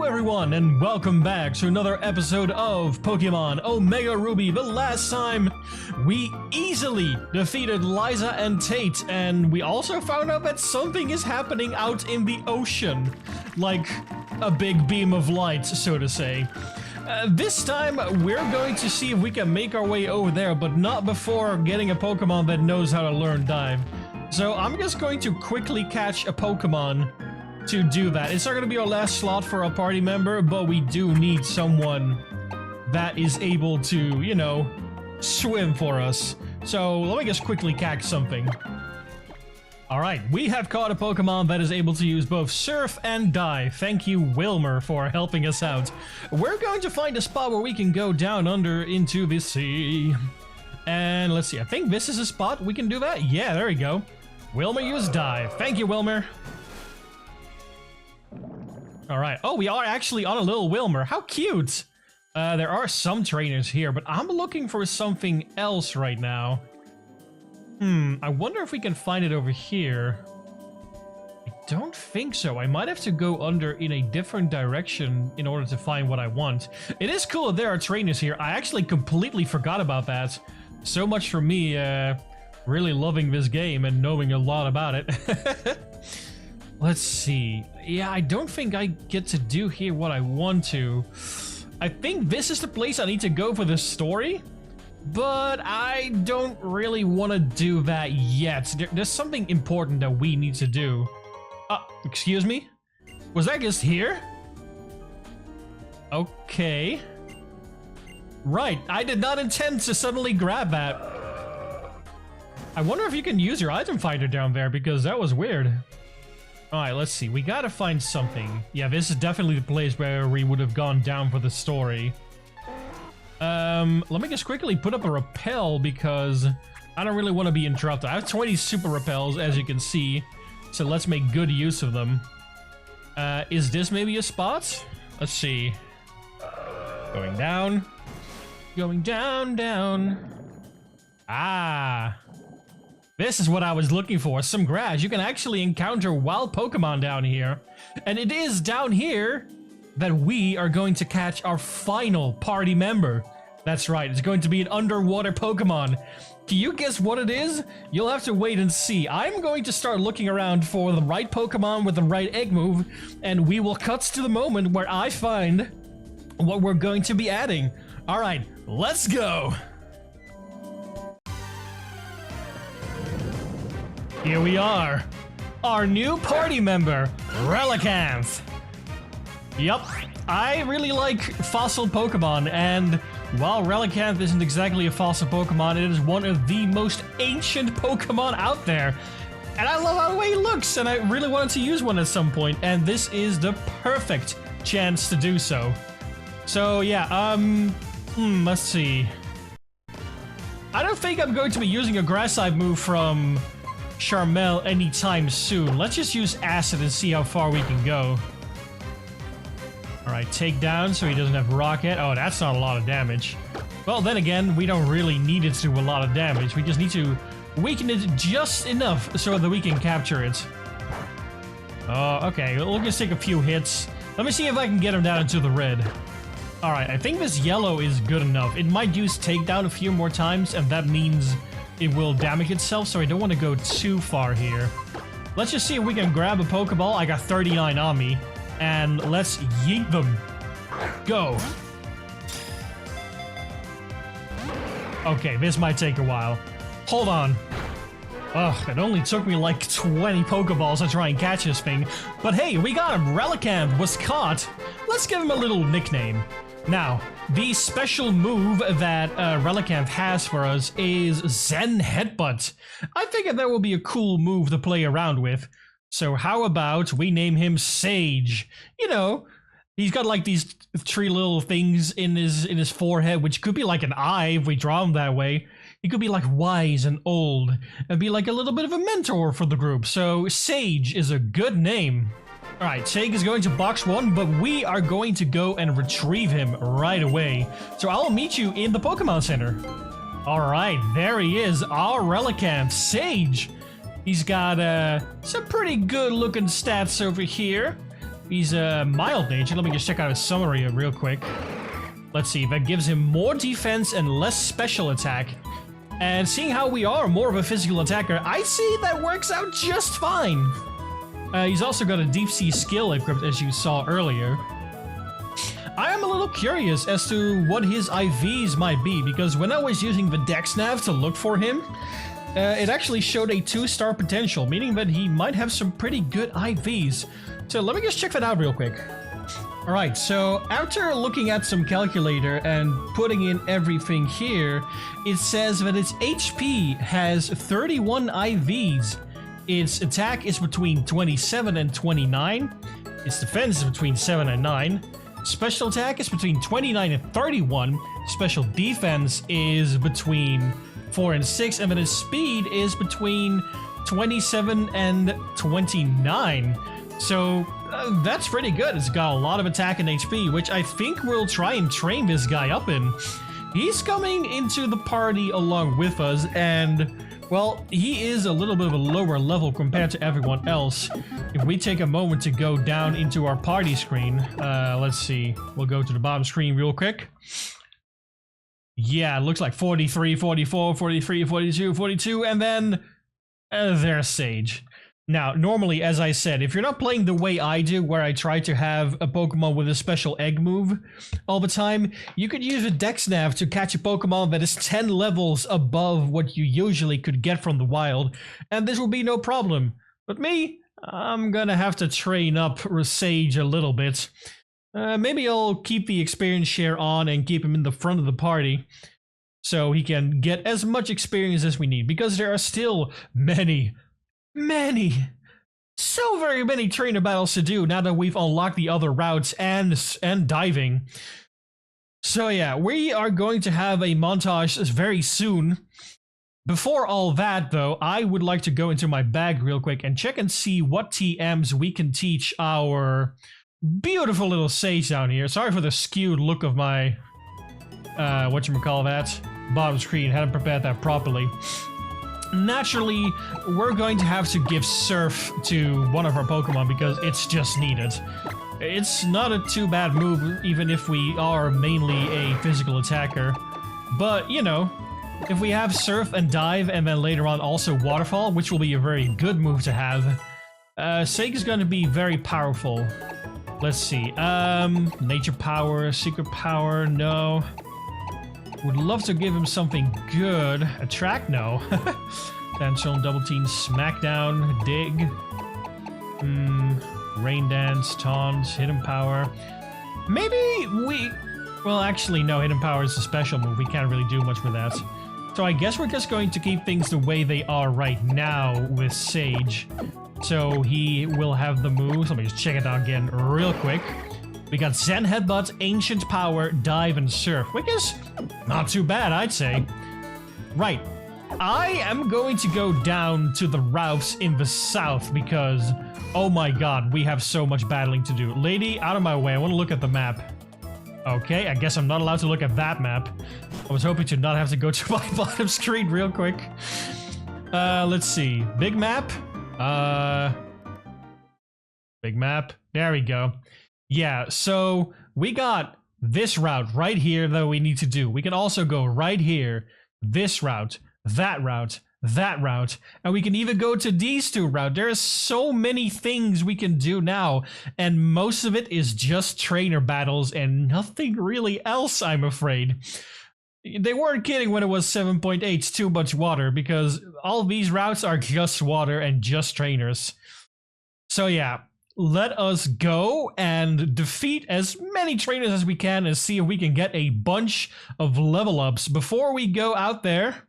everyone, and welcome back to another episode of Pokemon Omega Ruby. The last time, we easily defeated Liza and Tate, and we also found out that something is happening out in the ocean. Like, a big beam of light, so to say. This time, we're going to see if we can make our way over there, but not before getting a Pokemon that knows how to learn Dive. So I'm just going to quickly catch a Pokemon to do that. It's not going to be our last slot for a party member, but we do need someone that is able to, you know, swim for us. So let me just quickly catch something. Alright, we have caught a Pokemon that is able to use both Surf and Dive. Thank you, Wilmer, for helping us out. We're going to find a spot where we can go down under into the sea. And let's see, I think this is a spot we can do that. Yeah, there we go. Wilmer used Dive. Thank you, Wilmer. Alright. Oh, we are actually on a little Wilmer. How cute! There are some trainers here, but I'm looking for something else right now. I wonder if we can find it over here. I don't think so. I might have to go under in a different direction in order to find what I want. It is cool that there are trainers here. I actually completely forgot about that. So much for me, really loving this game and knowing a lot about it. Let's see. Yeah, I don't think I get to do here what I want to. I think this is the place I need to go for the story, but I don't really want to do that yet. There's something important that we need to do. Excuse me? Was that just here? Okay. Right, I did not intend to suddenly grab that. I wonder if you can use your item finder down there, because that was weird. Alright, let's see. We gotta find something. Yeah, this is definitely the place where we would have gone down for the story. Let me just quickly put up a repel because I don't really want to be interrupted. I have 20 super repels, as you can see, so let's make good use of them. Is this maybe a spot? Let's see. Going down. Going down, down. Ah. This is what I was looking for, some grass. You can actually encounter wild Pokemon down here. And it is down here that we are going to catch our final party member. That's right, it's going to be an underwater Pokemon. Can you guess what it is? You'll have to wait and see. I'm going to start looking around for the right Pokemon with the right egg move, and we will cut to the moment where I find what we're going to be adding. All right, let's go. Here we are, our new party member, Relicanth. Yup, I really like fossil Pokemon, and while Relicanth isn't exactly a fossil Pokemon, it is one of the most ancient Pokemon out there. And I love how the way he looks, and I really wanted to use one at some point, and this is the perfect chance to do so. So yeah, let's see. I don't think I'm going to be using a grass type move from Charmel anytime soon. Let's just use Acid and see how far we can go. Alright, take down so he doesn't have Rocket. Oh, that's not a lot of damage. Well, then again, we don't really need it to do a lot of damage. We just need to weaken it just enough so that we can capture it. Oh, okay. We'll just take a few hits. Let me see if I can get him down into the red. Alright, I think this yellow is good enough. It might use takedown a few more times, and that means it will damage itself, so I don't want to go too far here. Let's just see if we can grab a Pokeball. I got 39 on me. And let's yeet them. Go. Okay, this might take a while. Hold on. Ugh, it only took me like 20 Pokeballs to try and catch this thing. But hey, we got him. Relicanth was caught. Let's give him a little nickname. Now, the special move that Relicanth has for us is Zen Headbutt. I think that will be a cool move to play around with. So how about we name him Sage? You know, he's got like these 3 little things in his forehead, which could be like an eye if we draw him that way. He could be like wise and old and be like a little bit of a mentor for the group. So Sage is a good name. Alright, Sage is going to box 1, but we are going to go and retrieve him right away. So I'll meet you in the Pokemon Center. Alright, there he is, our Relicanth, Sage. He's got some pretty good looking stats over here. He's a mild nature. Let me just check out his summary real quick. Let's see, that gives him more defense and less special attack. And seeing how we are more of a physical attacker, I see that works out just fine. He's also got a deep sea skill equipped, as you saw earlier. I am a little curious as to what his IVs might be, because when I was using the dex nav to look for him, it actually showed a 2-star potential, meaning that he might have some pretty good IVs. So let me just check that out real quick. Alright, so after looking at some calculator and putting in everything here, it says that its HP has 31 IVs. Its attack is between 27 and 29. Its defense is between 7 and 9. Special attack is between 29 and 31. Special defense is between 4 and 6. And then its speed is between 27 and 29. So that's pretty good. It's got a lot of attack and HP, which I think we'll try and train this guy up in. He's coming into the party along with us, and well, he is a little bit of a lower level compared to everyone else. If we take a moment to go down into our party screen, let's see, we'll go to the bottom screen real quick. Yeah, it looks like 43, 44, 43, 42, 42, and then there's Sage. Now, normally, as I said, if you're not playing the way I do, where I try to have a Pokemon with a special egg move all the time, you could use a Dex Nav to catch a Pokemon that is 10 levels above what you usually could get from the wild, and this will be no problem. But me, I'm gonna have to train up Sage a little bit. Maybe I'll keep the experience share on and keep him in the front of the party, so he can get as much experience as we need, because there are still so very many trainer battles to do now that we've unlocked the other routes and diving. So yeah, we are going to have a montage very soon. Before all that though, I would like to go into my bag real quick and check and see what TMs we can teach our beautiful little Sage down here. Sorry for the skewed look of my whatchamacallit, bottom screen. Hadn't prepared that properly. Naturally, we're going to have to give Surf to one of our Pokemon because it's just needed. It's not a too bad move, even if we are mainly a physical attacker. But, you know, if we have Surf and Dive and then later on also Waterfall, which will be a very good move to have, Sage is going to be very powerful. Let's see. Nature Power, Secret Power, no. Would love to give him something good. Attract? No. Sandstone, Double Team, Smackdown, Dig. Rain Dance, Taunt, Hidden Power. Maybe we... Well, actually, no. Hidden Power is a special move. We can't really do much with that. So I guess we're just going to keep things the way they are right now with Sage. So he will have the moves. Let me just check it out again real quick. We got Zen Headbutt, Ancient Power, Dive, and Surf, which is not too bad, I'd say. Right. I am going to go down to the routes in the south because, oh my god, we have so much battling to do. Lady, out of my way. I want to look at the map. Okay, I guess I'm not allowed to look at that map. I was hoping to not have to go to my bottom screen real quick. Let's see. Big map. Big map. There we go. Yeah, so we got this route right here that we need to do. We can also go right here, this route, that route, that route, and we can even go to these two routes. There are so many things we can do now, and most of it is just trainer battles and nothing really else, I'm afraid. They weren't kidding when it was 7.8 too much water, because all these routes are just water and just trainers. So yeah. Let us go and defeat as many trainers as we can and see if we can get a bunch of level ups. Before we go out there,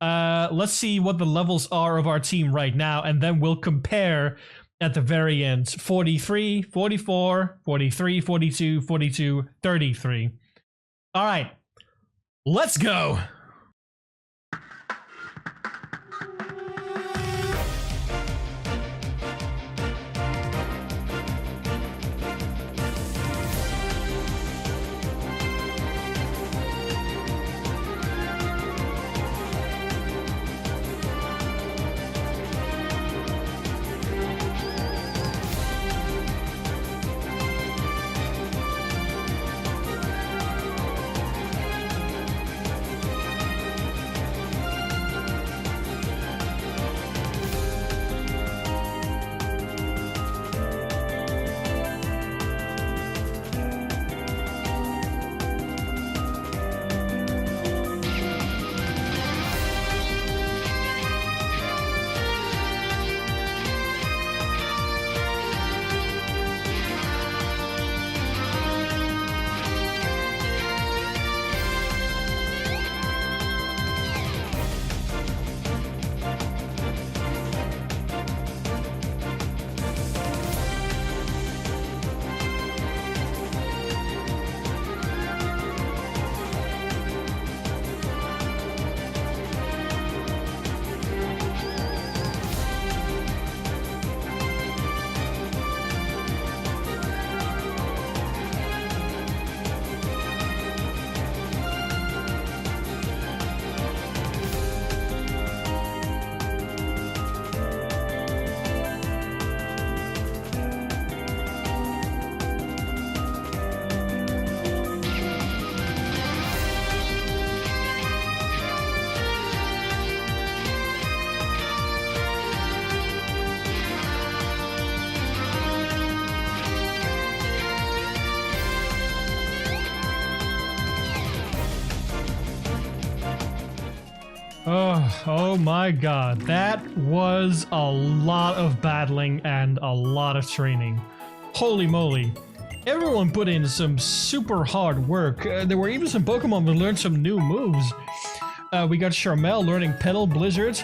let's see what the levels are of our team right now, and then we'll compare at the very end. 43, 44, 43, 42, 42, 33. All right, let's go. Oh my god, that was a lot of battling and a lot of training. Holy moly. Everyone put in some super hard work. There were even some Pokemon that learned some new moves. We got Charmel learning Petal Blizzard.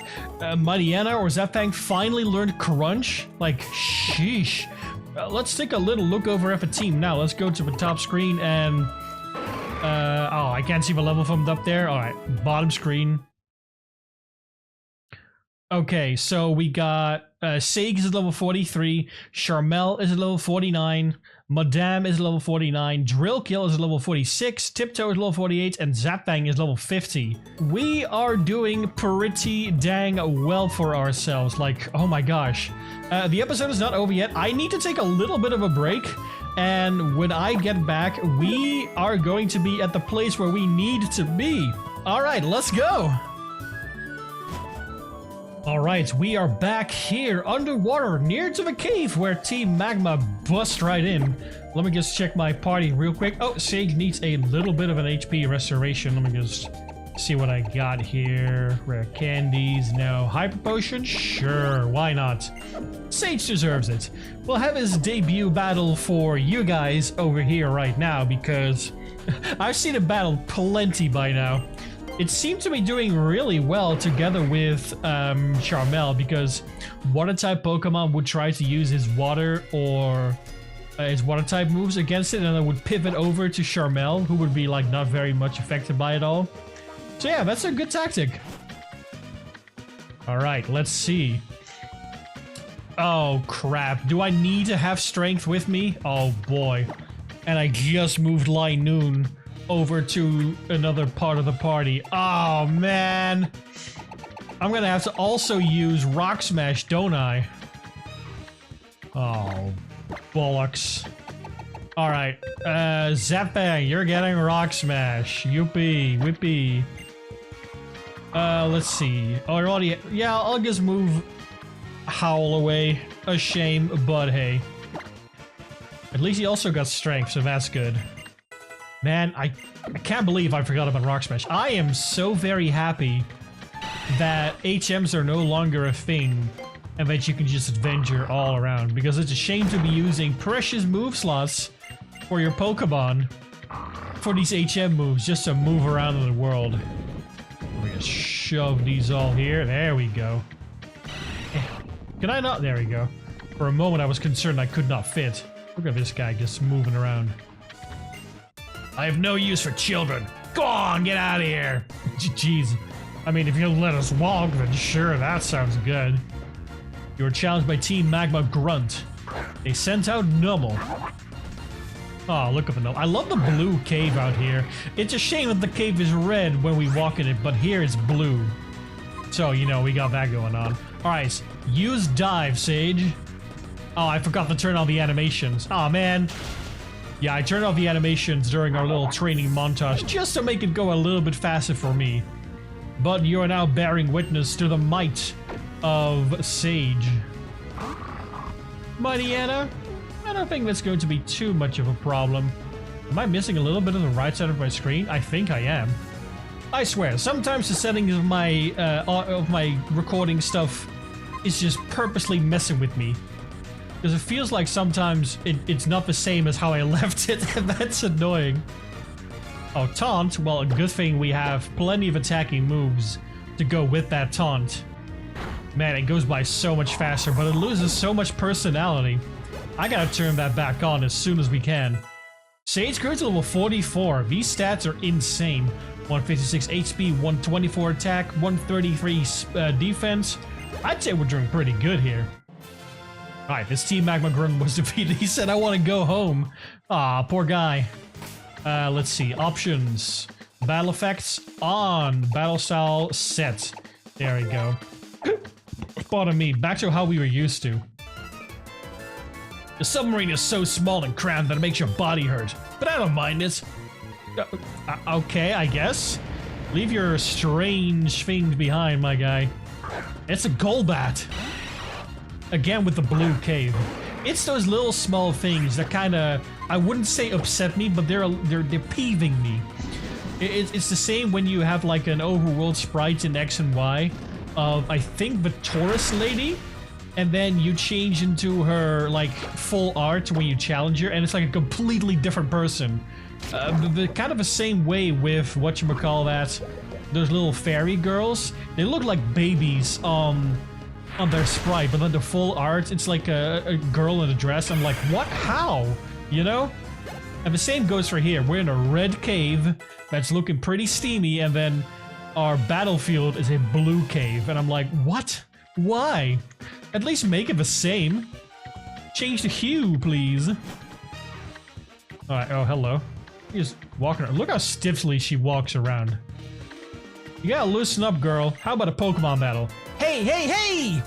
Mariana or Zapfang finally learned Crunch. Like, sheesh. Let's take a little look over at the team now. Let's go to the top screen and... oh, I can't see the level from up there. Alright, bottom screen. Okay, so we got Sage is level 43, Charmel is level 49, Madame is level 49, Drillkill is level 46, Tiptoe is level 48, and Zapfang is level 50. We are doing pretty dang well for ourselves, like, oh my gosh. The episode is not over yet. I need to take a little bit of a break, and when I get back, we are going to be at the place where we need to be. Alright, let's go! Alright, we are back here underwater near to the cave where Team Magma bust right in. Let me just check my party real quick. Oh, Sage needs a little bit of an HP restoration. Let me just see what I got here. Rare candies, no. Hyper potion? Sure, why not? Sage deserves it. We'll have his debut battle for you guys over here right now because I've seen it battle plenty by now. It seemed to be doing really well together with Charmel because water type Pokemon would try to use his water or his water type moves against it, and then would pivot over to Charmel, who would be like not very much affected by it all. So yeah, that's a good tactic. Alright, let's see. Oh crap, do I need to have strength with me? Oh boy. And I just moved Linoon over to another part of the party. Oh man, I'm gonna have to also use Rock Smash, don't I? Oh bollocks. Alright, Zapfang, you're getting Rock Smash. Youpee, whippy. Let's see. Oh, already, yeah, I'll just move Howl away. A shame, but hey. At least he also got strength, so that's good. Man, I can't believe I forgot about Rock Smash. I am so very happy that HMs are no longer a thing and that you can just adventure all around, because it's a shame to be using precious move slots for your Pokemon for these HM moves just to move around in the world. We're gonna shove these all here. There we go. Can I not? There we go. For a moment I was concerned I could not fit. Look at this guy just moving around. I have no use for children. Go on, get out of here. Jeez. I mean, if you'll let us walk, then sure, that sounds good. You were challenged by Team Magma Grunt. They sent out Numel. Oh, look at the Numel. I love the blue cave out here. It's a shame that the cave is red when we walk in it, but here it's blue. So, you know, we got that going on. Alright, use Dive, Sage. Oh, I forgot to turn on the animations. Oh man. Yeah, I turned off the animations during our little training montage just to make it go a little bit faster for me. But you are now bearing witness to the might of Sage. Mariana, I don't think that's going to be too much of a problem. Am I missing a little bit of the right side of my screen? I think I am. I swear, sometimes the settings of my recording stuff is just purposely messing with me. Because it feels like sometimes it's not the same as how I left it, and that's annoying. Oh, taunt? Well, a good thing we have plenty of attacking moves to go with that taunt. Man, it goes by so much faster, but it loses so much personality. I gotta turn that back on as soon as we can. Sage grew to level 44. These stats are insane. 156 HP, 124 attack, 133 defense. I'd say we're doing pretty good here. Alright, this Team Magma Grunt was defeated. He said, I want to go home. Aw, poor guy. Let's see. Options. Battle effects on. Battle style set. There we go. Pardon me. Back to how we were used to. The submarine is so small and cramped that it makes your body hurt. But I don't mind it. Okay, I guess. Leave your strange things behind, my guy. It's a Golbat. Again with the blue cave. It's those little small things that kind of, I wouldn't say upset me, but they're peeving me. It's the same when you have like an overworld sprite in X and Y of, I think, the Taurus lady, and then you change into her like full art when you challenge her, and it's like a completely different person. The kind of the same way with whatchamacallit, those little fairy girls. They look like babies on their sprite, but then the full art, it's like a girl in a dress. I'm like, what? How? You know? And the same goes for here. We're in a red cave that's looking pretty steamy, and then our battlefield is a blue cave. And I'm like, what? Why? At least make it the same. Change the hue, please. Alright, oh, hello. She's walking around. Look how stiffly she walks around. You gotta loosen up, girl. How about a Pokemon battle? Hey, hey, hey!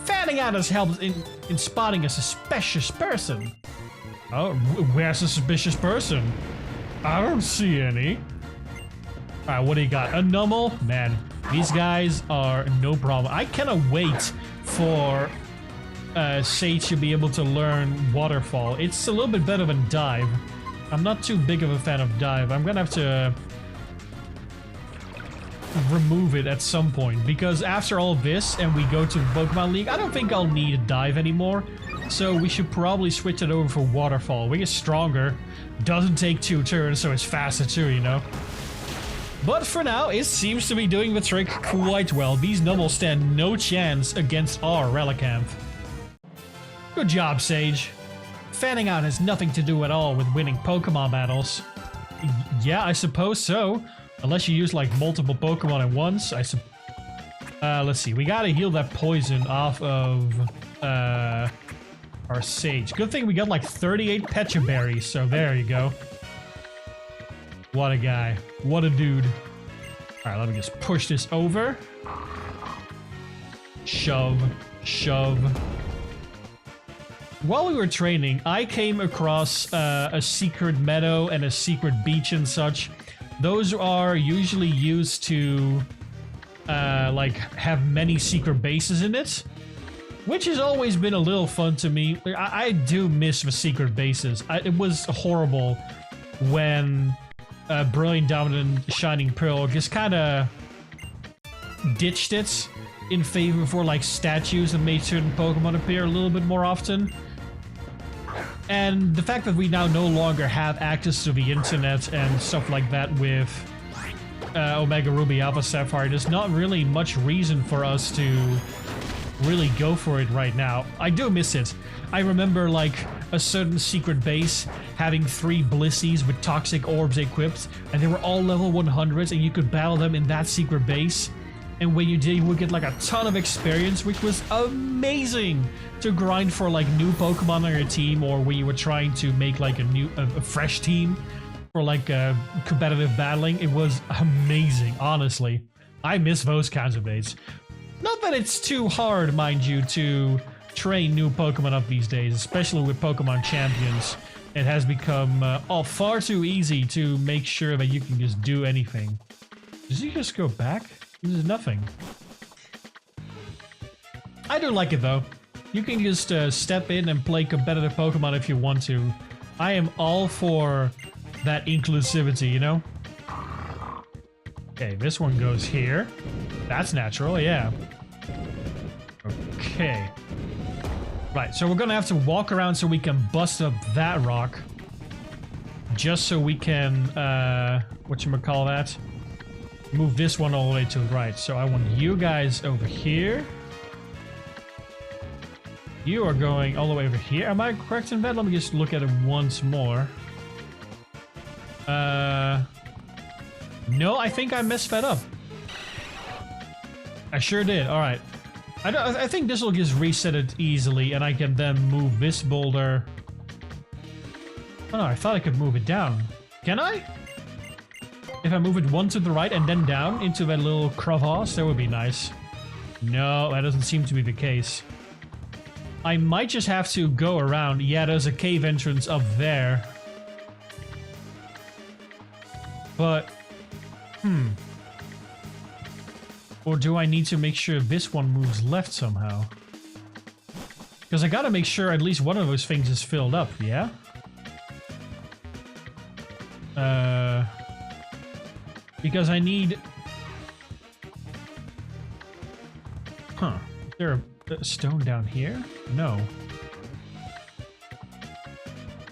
Fanning out has helped in spotting a suspicious person. Oh, where's the suspicious person? I don't see any. Alright, what do you got? A Numel? Man, these guys are no problem. I cannot wait for Sage to be able to learn Waterfall. It's a little bit better than Dive. I'm not too big of a fan of Dive. I'm gonna have to remove it at some point, because after all this and we go to Pokemon League, I don't think I'll need a Dive anymore. So we should probably switch it over for Waterfall. We get stronger, doesn't take 2 turns, so it's faster too, you know? But for now, it seems to be doing the trick quite well. These Numels stand no chance against our Relicanth. Good job, Sage. Fanning out has nothing to do at all with winning Pokemon battles. Yeah, I suppose so. Unless you use like multiple Pokemon at once. Let's see. We gotta heal that poison off of our Sage. Good thing we got like 38 Pecha Berries, so there you go. What a guy. What a dude. Alright, let me just push this over. Shove. Shove. While we were training, I came across a secret meadow and a secret beach and such. Those are usually used to like have many secret bases in it, which has always been a little fun to me. I do miss the secret bases. It was horrible when Brilliant Diamond, Shining Pearl just kind of ditched it in favor for like statues that made certain Pokemon appear a little bit more often. And the fact that we now no longer have access to the internet and stuff like that with Omega Ruby Alpha Sapphire, there's not really much reason for us to really go for it right now. I do miss it. I remember like a certain secret base having 3 Blissies with toxic orbs equipped, and they were all level 100s, and you could battle them in that secret base. And when you did, you would get like a ton of experience, which was amazing to grind for like new Pokemon on your team, or when you were trying to make like a fresh team for like competitive battling. It was amazing, honestly. I miss those kinds of days. Not that it's too hard, mind you, to train new Pokemon up these days, especially with Pokemon Champions. It has become far too easy to make sure that you can just do anything. Does he just go back? This is nothing. I do like it though. You can just step in and play competitive Pokemon if you want to. I am all for that inclusivity, you know? Okay, this one goes here. That's natural, yeah. Okay. Right, so we're gonna have to walk around so we can bust up that rock. Just so we can, whatchamacallit, move this one all the way to the right. So I want you guys over here. You are going all the way over here. Am I correct in that? Let me just look at it once more. No, I think I messed that up. I sure did. All right. I think this will just reset it easily, and I can then move this boulder. Oh no, I thought I could move it down. Can I? If I move it one to the right and then down into that little crevasse, that would be nice. No, that doesn't seem to be the case. I might just have to go around. Yeah, there's a cave entrance up there. But, or do I need to make sure this one moves left somehow? Because I gotta make sure at least one of those things is filled up, yeah? Because I need... Huh. Is there a stone down here? No.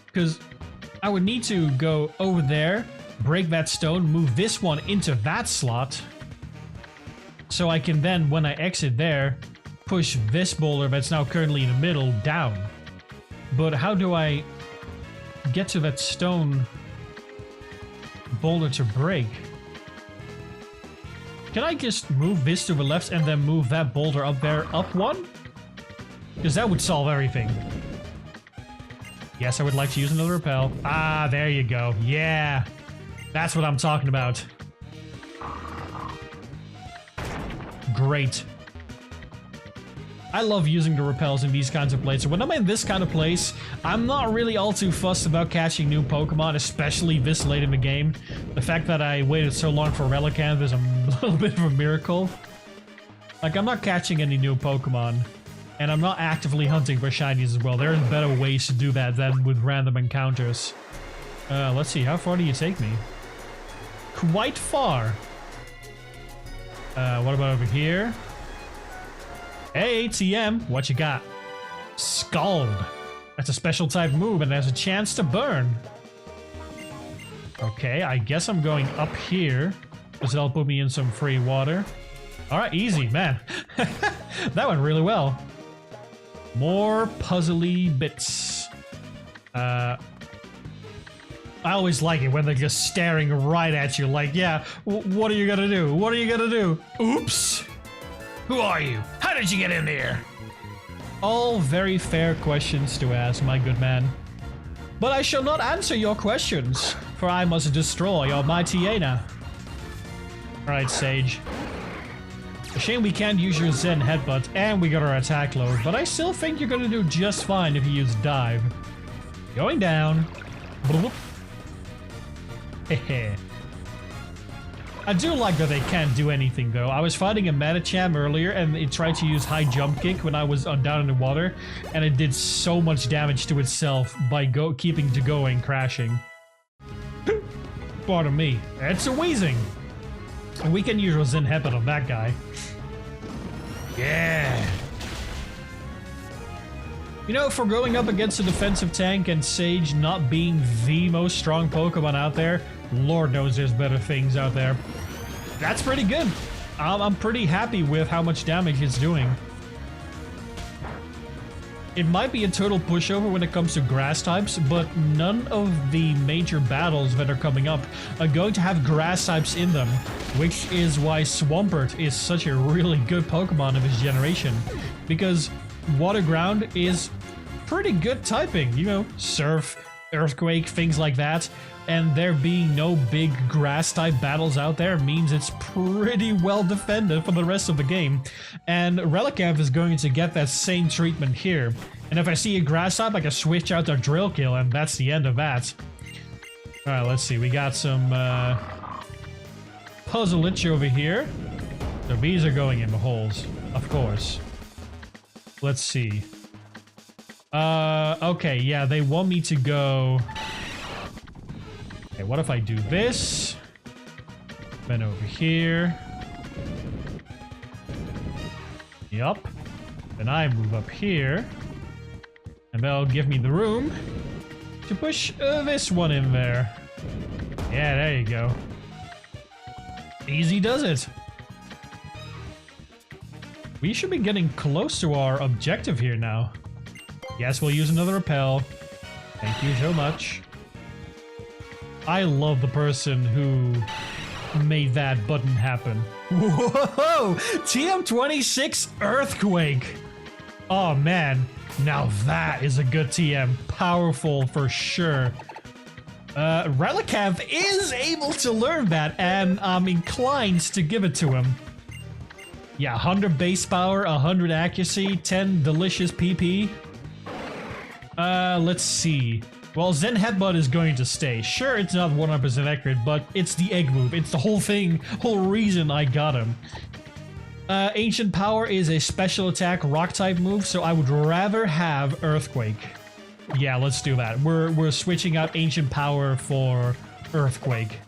Because I would need to go over there, break that stone, move this one into that slot. So I can then, when I exit there, push this boulder that's now currently in the middle down. But how do I get to that stone boulder to break? Can I just move this to the left and then move that boulder up there up one? Because that would solve everything. Yes, I would like to use another repel. Ah, there you go. Yeah, that's what I'm talking about. Great. I love using the repels in these kinds of places. When I'm in this kind of place, I'm not really all too fussed about catching new Pokemon, especially this late in the game. The fact that I waited so long for Relicanth is a little bit of a miracle. Like, I'm not catching any new Pokemon, and I'm not actively hunting for shinies as well. There's better ways to do that than with random encounters. Let's see, how far do you take me? Quite far. What about over here? Hey, TM, what you got? Scald. That's a special type move and has a chance to burn. Okay, I guess I'm going up here, because that'll put me in some free water. Alright, easy, man. That went really well. More puzzly bits. I always like it when they're just staring right at you like, yeah, what are you gonna do? What are you gonna do? Oops! Who are you? How did you get in there? All very fair questions to ask, my good man. But I shall not answer your questions, for I must destroy your mighty Aina. Alright, Sage. A shame we can't use your Zen Headbutt, and we got our attack load, but I still think you're gonna do just fine if you use Dive. Going down. Hehe. I do like that they can't do anything though. I was fighting a Medicham earlier and it tried to use high jump kick when I was down in the water, and it did so much damage to itself by keeping to going, crashing. Pardon me. It's a wheezing. And we can use a Zen Headbutt on that guy. Yeah. You know, for going up against a defensive tank and Sage not being the most strong Pokemon out there, Lord knows there's better things out there. That's pretty good. I'm pretty happy with how much damage it's doing. It might be a total pushover when it comes to grass types, but none of the major battles that are coming up are going to have grass types in them, which is why Swampert is such a really good Pokemon of his generation, because Water Ground is pretty good typing, you know, Surf, Earthquake, things like that. And there being no big grass type battles out there means it's pretty well defended for the rest of the game. And Relicanth is going to get that same treatment here. And if I see a grass type, I can switch out to Drill Kill, and that's the end of that. Alright, let's see. We got some Puzzleich over here. So these are going in the holes, of course. Let's see. Okay, yeah, they want me to go... Okay, what if I do this? Then over here. Yup. Then I move up here. And that'll give me the room to push this one in there. Yeah, there you go. Easy does it. We should be getting close to our objective here now. Yes, we'll use another repel. Thank you so much. I love the person who made that button happen. Whoa! TM26 Earthquake! Oh man, now that is a good TM. Powerful for sure. Relicanth is able to learn that, and I'm inclined to give it to him. Yeah, 100 base power, 100 accuracy, 10 delicious PP. Let's see. Well, Zen Headbutt is going to stay. Sure, it's not 100% accurate, but it's the egg move. It's the whole thing, whole reason I got him. Ancient Power is a special attack rock type move, so I would rather have Earthquake. Yeah, let's do that. We're switching out Ancient Power for Earthquake.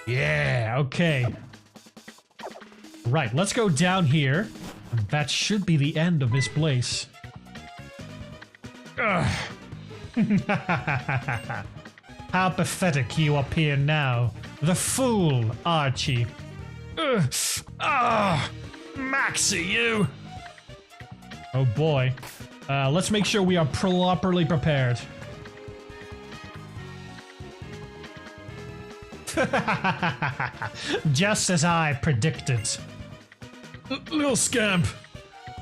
Yeah, okay. Right, let's go down here. That should be the end of this place. Ugh. How pathetic you appear now. The fool, Archie. Ugh. Ah, Maxie, you. Oh boy. Let's make sure we are properly prepared. Just as I predicted. Little scamp.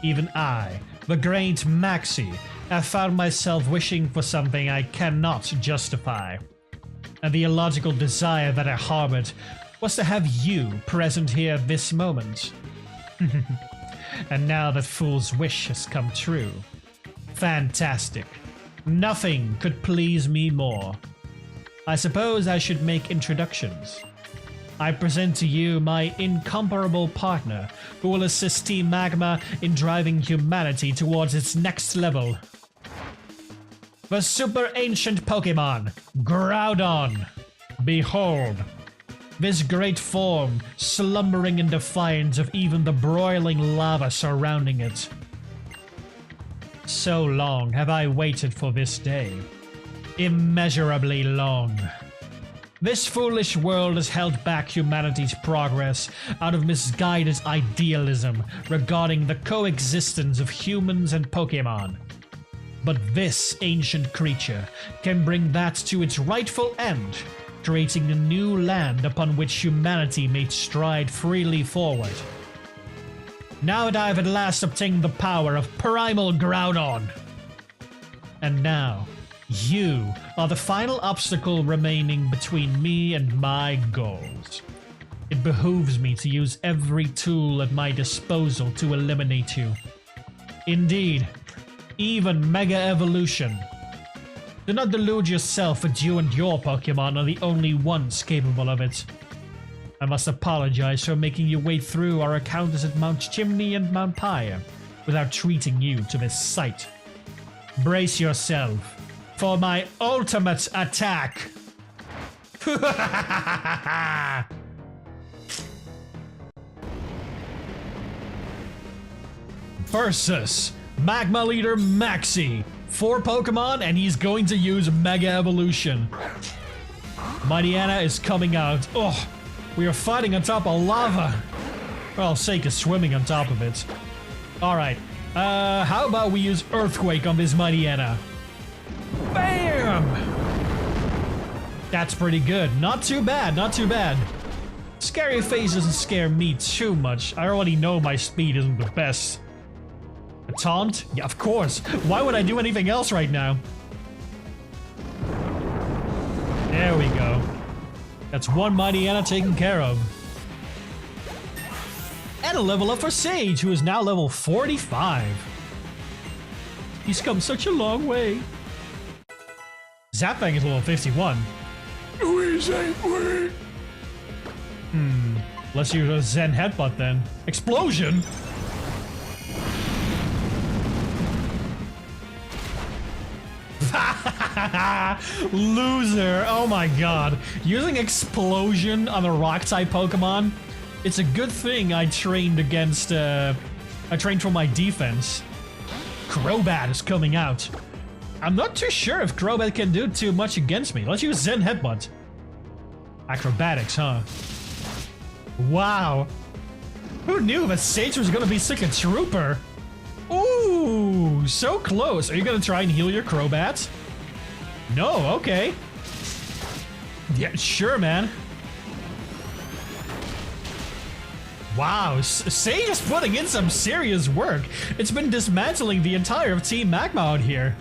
Even I, the great Maxie, have found myself wishing for something I cannot justify. And the illogical desire that I harbored was to have you present here at this moment. And now that fool's wish has come true. Fantastic. Nothing could please me more. I suppose I should make introductions. I present to you my incomparable partner who will assist Team Magma in driving humanity towards its next level. The super ancient Pokémon, Groudon. Behold, this great form slumbering in defiance of even the broiling lava surrounding it. So long have I waited for this day. Immeasurably long. This foolish world has held back humanity's progress out of misguided idealism regarding the coexistence of humans and Pokémon. But this ancient creature can bring that to its rightful end, creating a new land upon which humanity may stride freely forward. Now that I have at last obtained the power of Primal Groudon. And now, you are the final obstacle remaining between me and my goals. It behooves me to use every tool at my disposal to eliminate you. Indeed, even Mega Evolution. Do not delude yourself that you and your Pokémon are the only ones capable of it. I must apologize for making you wade through our encounters at Mount Chimney and Mount Pyre without treating you to this sight. Brace yourself for my ultimate attack! Versus Magma Leader Maxie. 4 Pokemon and he's going to use Mega Evolution. Mightyena is coming out. Oh, we are fighting on top of lava. Well, sake is swimming on top of it. Alright, how about we use Earthquake on this Mightyena? Bam! That's pretty good. Not too bad, not too bad. Scary Face doesn't scare me too much. I already know my speed isn't the best. A taunt? Yeah, of course. Why would I do anything else right now? There we go. That's one Mightyena taken care of. And a level up for Sage, who is now level 45. He's come such a long way. Zapfang is level 51. Let's use a Zen Headbutt then. Explosion? Loser. Oh my god. Using Explosion on a Rock-type Pokemon, it's a good thing I trained against, I trained for my defense. Crobat is coming out. I'm not too sure if Crobat can do too much against me. Let's use Zen Headbutt. Acrobatics, huh? Wow. Who knew that Sage was gonna be such a trooper? Ooh, so close. Are you gonna try and heal your Crobat? No, okay. Yeah, sure, man. Wow, Sage is putting in some serious work. It's been dismantling the entire of Team Magma out here.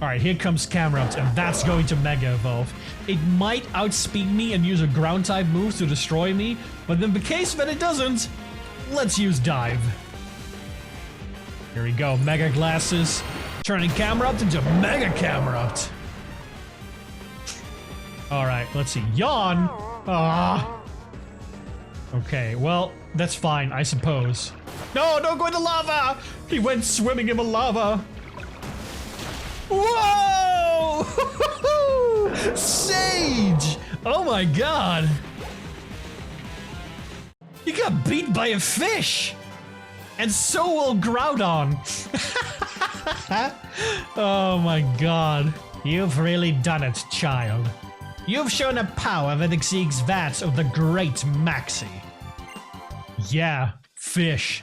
Alright, here comes Camerupt, and that's going to Mega Evolve. It might outspeed me and use a ground-type move to destroy me, but in the case that it doesn't, let's use Dive. Here we go, Mega Glasses, turning Camerupt into Mega Camerupt. Alright, let's see. Yawn! Ah. Okay, well, that's fine, I suppose. No, don't go in the lava! He went swimming in the lava. Whoa! Sage! Oh my god! got beat by a fish! And so will Groudon! Oh my god. You've really done it, child. You've shown a power that exceeds that of the great Maxi. Yeah, fish.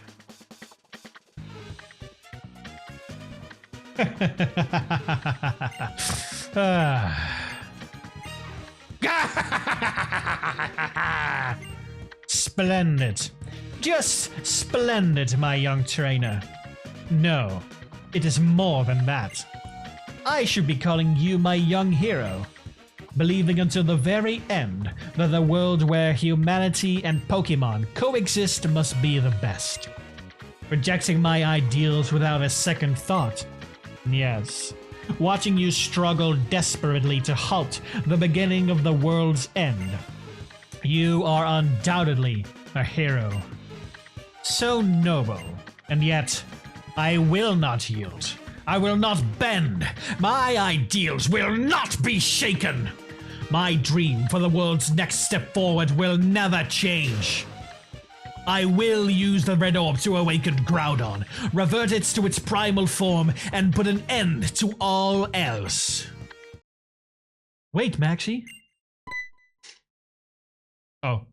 Splendid. Just splendid, my young trainer. No, it is more than that. I should be calling you my young hero, believing until the very end that the world where humanity and Pokémon coexist must be the best. Rejecting my ideals without a second thought. Yes, watching you struggle desperately to halt the beginning of the world's end. You are undoubtedly a hero. So noble, and yet I will not yield. I will not bend. My ideals will not be shaken. My dream for the world's next step forward will never change. I will use the red orb to awaken Groudon, revert it to its primal form, and put an end to all else. Wait, Maxi. Oh.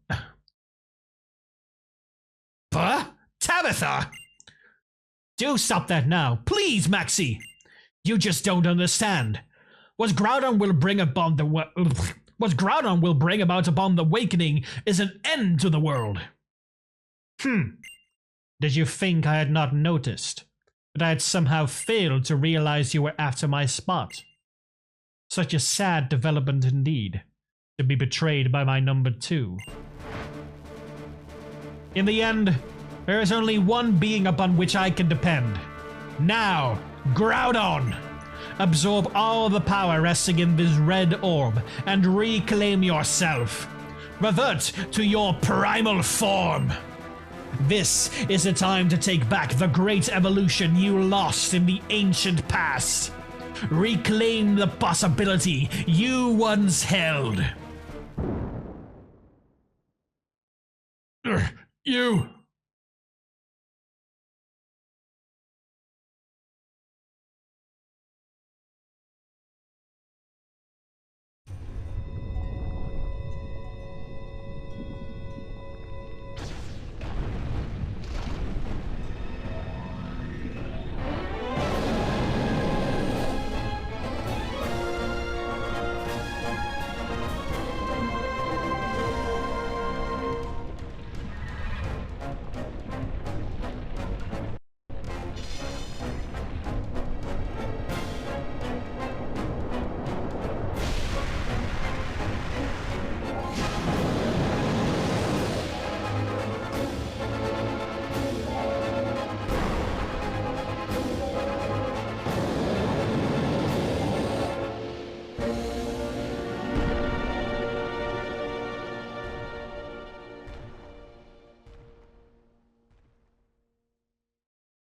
Huh? Tabitha! Do stop that now, please, Maxi! You just don't understand. What Groudon will bring about upon the awakening is an end to the world. Did you think I had not noticed? That I had somehow failed to realize you were after my spot? Such a sad development indeed, to be betrayed by my number 2. In the end, there is only one being upon which I can depend. Now, Groudon! Absorb all the power resting in this red orb and reclaim yourself. Revert to your primal form. This is the time to take back the great evolution you lost in the ancient past. Reclaim the possibility you once held. You...